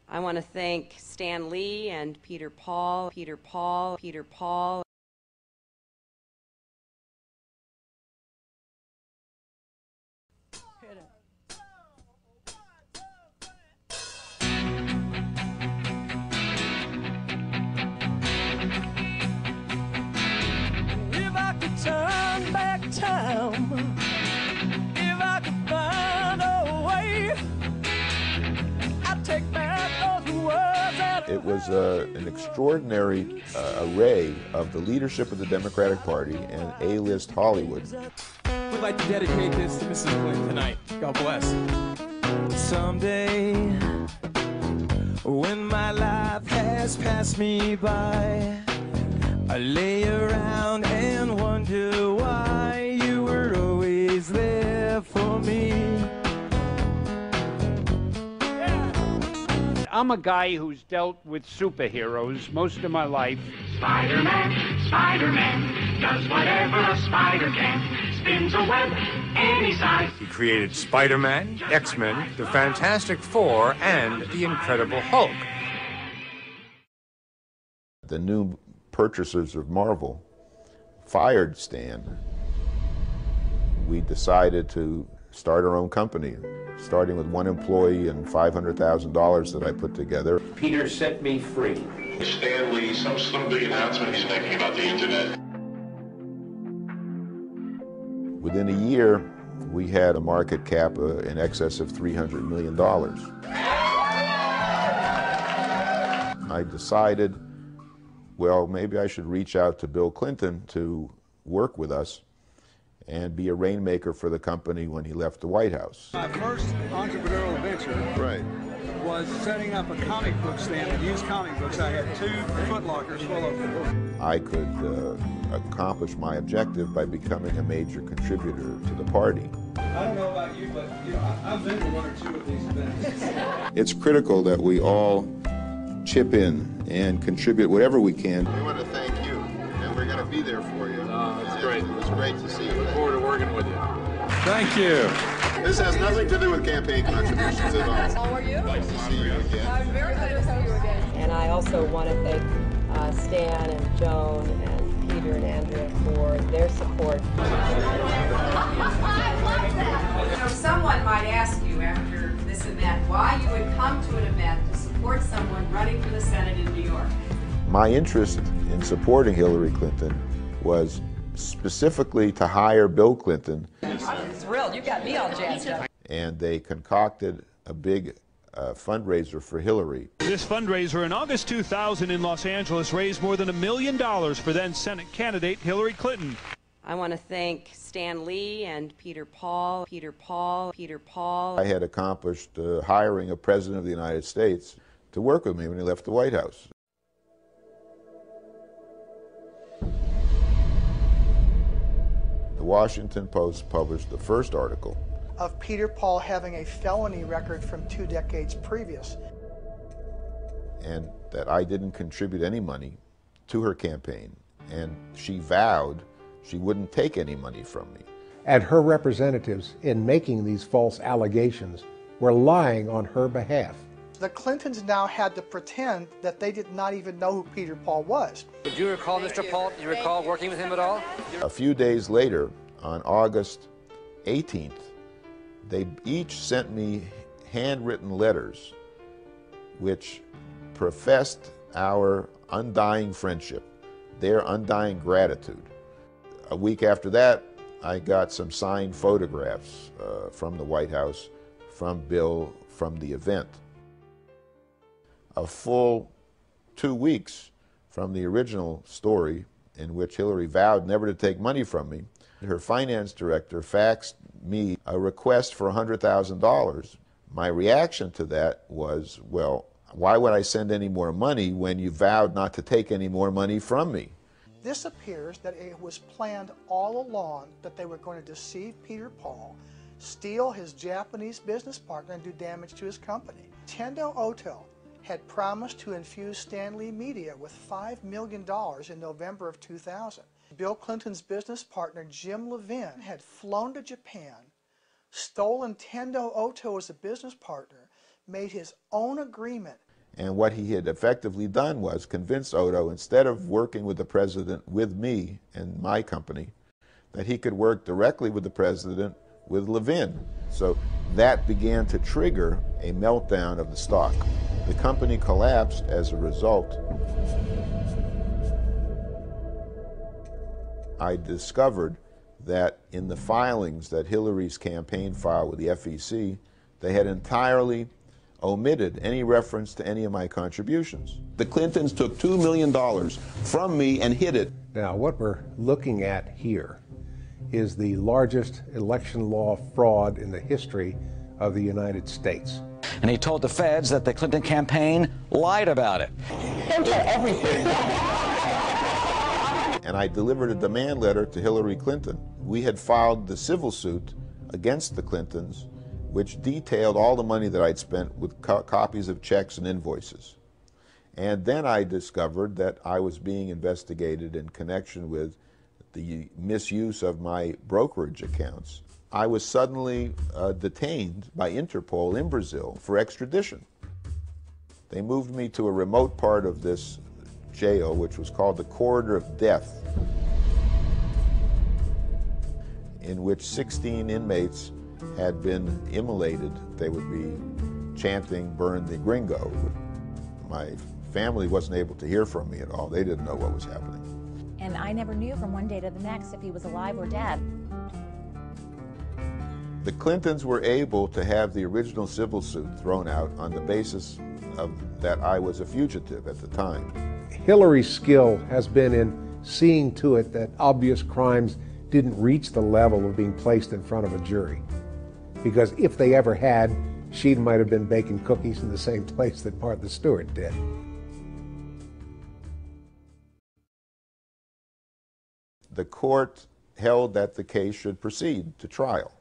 I want to thank Stan Lee and Peter Paul. If I could turn back time, if I could find a way, I'd take back those words that It was an extraordinary array of the leadership of the Democratic Party and A-list Hollywood. We'd like to dedicate this to Mrs. Clinton tonight. God bless. someday, when my life has passed me by, I lay around and wonder why you were always there for me. I'm a guy who's dealt with superheroes most of my life. Spider-Man, Spider-Man, does whatever a spider can, spins a web any size. He created Spider-Man, X-Men, the Fantastic Four, and the Incredible Hulk. The new purchasers of Marvel fired Stan. We decided to start our own company, starting with one employee and $500,000 that I put together. Peter set me free. Stan Lee, some big announcement he's making about the internet. Within a year, we had a market cap in excess of $300 million. I decided, well, maybe I should reach out to Bill Clinton to work with us and be a rainmaker for the company when he left the White House. My first entrepreneurial venture was setting up a comic book stand with used comic books. I had 2 Foot Lockers full of them. I could accomplish my objective by becoming a major contributor to the party. I don't know about you, but I've been to 1 or 2 of these events. It's critical that we all chip in and contribute whatever we can. We want to thank you, and we're going to be there for you. That's great. It was great to see you. Look forward to working with you. Thank you. This has nothing to do with campaign contributions at all. How are you? Nice to see you again. I'm very glad to see you again. And I also want to thank Stan and Joan and Peter and Andrea for their support. Someone might ask you after this event why you would come to an event to support someone running for the Senate in New York. My interest in supporting Hillary Clinton was specifically to hire Bill Clinton. I'm thrilled. You got me all jazzed up. And they concocted a big fundraiser for Hillary. This fundraiser in August 2000 in Los Angeles raised more than $1 million for then Senate candidate Hillary Clinton. I want to thank Stan Lee and Peter Paul. I had accomplished hiring a president of the United States to work with me when he left the White House. The Washington Post published the first article of Peter Paul having a felony record from 2 decades previous. And that I didn't contribute any money to her campaign. And she vowed she wouldn't take any money from me. And her representatives, in making these false allegations, were lying on her behalf. The Clintons now had to pretend that they did not even know who Peter Paul was. Did you recall Mr. Paul? Do you recall working with him at all? A few days later, on August 18th, they each sent me handwritten letters which professed our undying friendship, their undying gratitude. A week after that, I got some signed photographs from the White House, from Bill, from the event. A full 2 weeks from the original story in which Hillary vowed never to take money from me, her finance director faxed me a request for $100,000. My reaction to that was, well, why would I send any more money when you vowed not to take any more money from me? This appears that it was planned all along that they were going to deceive Peter Paul, steal his Japanese business partner, and do damage to his company. Tendo Oto had promised to infuse Stan Lee Media with $5 million in November of 2000. Bill Clinton's business partner, Jim Levin, had flown to Japan, stolen Tendo Oto as a business partner, made his own agreement. And what he had effectively done was convince Otto, instead of working with the president with me and my company, that he could work directly with the president with Levin. So that began to trigger a meltdown of the stock. The company collapsed as a result. I discovered that in the filings that Hillary's campaign filed with the FEC, they had entirely omitted any reference to any of my contributions. The Clintons took $2 million from me and hid it. Now, what we're looking at here is the largest election law fraud in the history of the United States. And he told the feds that the Clinton campaign lied about it. Everything. And I delivered a demand letter to Hillary Clinton. We had filed the civil suit against the Clintons, which detailed all the money that I'd spent with copies of checks and invoices. And then I discovered that I was being investigated in connection with the misuse of my brokerage accounts. I was suddenly detained by Interpol in Brazil for extradition. They moved me to a remote part of this jail, which was called the Corridor of Death, in which 16 inmates had been immolated. They would be chanting, "Burn the gringo." My family wasn't able to hear from me at all. They didn't know what was happening. And I never knew from one day to the next if he was alive or dead. The Clintons were able to have the original civil suit thrown out on the basis of that I was a fugitive at the time. Hillary's skill has been in seeing to it that obvious crimes didn't reach the level of being placed in front of a jury. Because if they ever had, she might have been baking cookies in the same place that Martha Stewart did. The court held that the case should proceed to trial.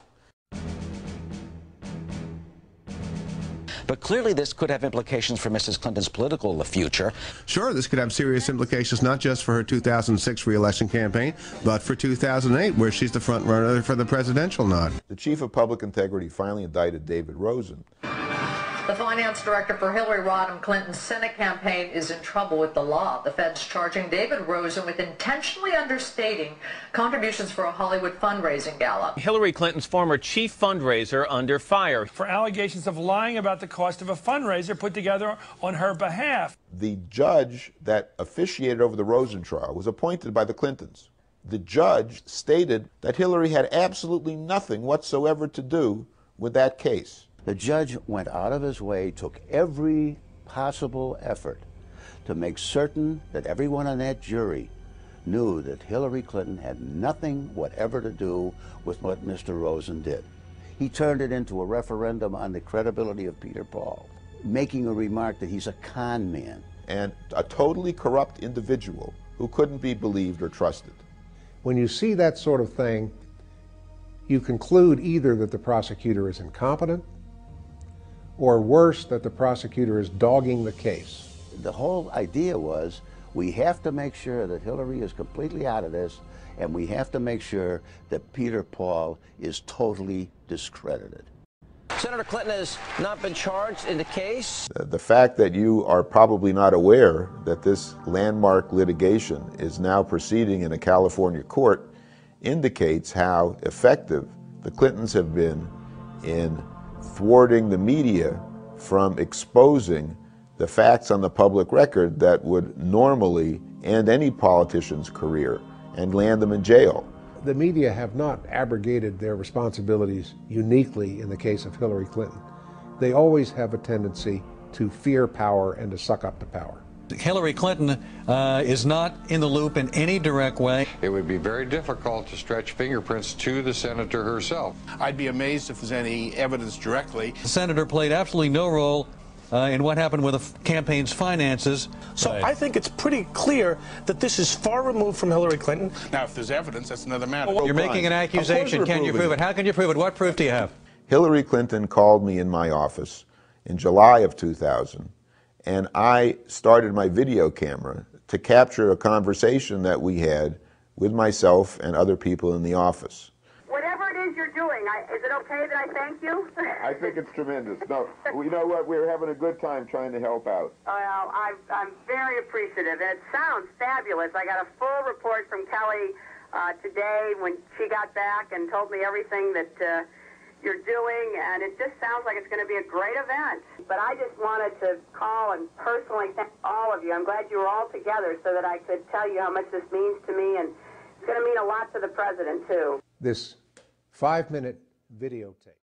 But clearly this could have implications for Mrs. Clinton's political future. Sure, this could have serious implications not just for her 2006 re-election campaign, but for 2008, where she's the front runner for the presidential nod. The chief of public integrity finally indicted David Rosen. The finance director for Hillary Rodham Clinton's Senate campaign is in trouble with the law. The feds charging David Rosen with intentionally understating contributions for a Hollywood fundraising gala. Hillary Clinton's former chief fundraiser under fire for allegations of lying about the cost of a fundraiser put together on her behalf. The judge that officiated over the Rosen trial was appointed by the Clintons. The judge stated that Hillary had absolutely nothing whatsoever to do with that case. The judge went out of his way, took every possible effort to make certain that everyone on that jury knew that Hillary Clinton had nothing whatever to do with what Mr. Rosen did. He turned it into a referendum on the credibility of Peter Paul, making a remark that he's a con man. And a totally corrupt individual who couldn't be believed or trusted. When you see that sort of thing, you conclude either that the prosecutor is incompetent, or worse, that the prosecutor is dogging the case. The whole idea was we have to make sure that Hillary is completely out of this, and we have to make sure that Peter Paul is totally discredited. Senator Clinton has not been charged in the case. The fact that you are probably not aware that this landmark litigation is now proceeding in a California court indicates how effective the Clintons have been in thwarting the media from exposing the facts on the public record that would normally end any politician's career and land them in jail. The media have not abrogated their responsibilities uniquely in the case of Hillary Clinton. They always have a tendency to fear power and to suck up the power. Hillary Clinton is not in the loop in any direct way. It would be very difficult to stretch fingerprints to the senator herself. I'd be amazed if there's any evidence directly. The senator played absolutely no role in what happened with the campaign's finances. So I think it's pretty clear that this is far removed from Hillary Clinton. Now, if there's evidence, that's another matter. You're making an accusation. Can you prove it? How can you prove it? What proof do you have? Hillary Clinton called me in my office in July of 2000, and I started my video camera to capture a conversation that we had with myself and other people in the office. Whatever it is you're doing? Is it okay that I thank you? I think it's tremendous. No, you know what? We're having a good time trying to help out. Well, I'm very appreciative. It sounds fabulous. I got a full report from Kelly today when she got back and told me everything that you're doing, and it just sounds like it's going to be a great event. But I just wanted to call and personally thank all of you. I'm glad you were all together so that I could tell you how much this means to me, and it's going to mean a lot to the president, too. This 5-minute videotape.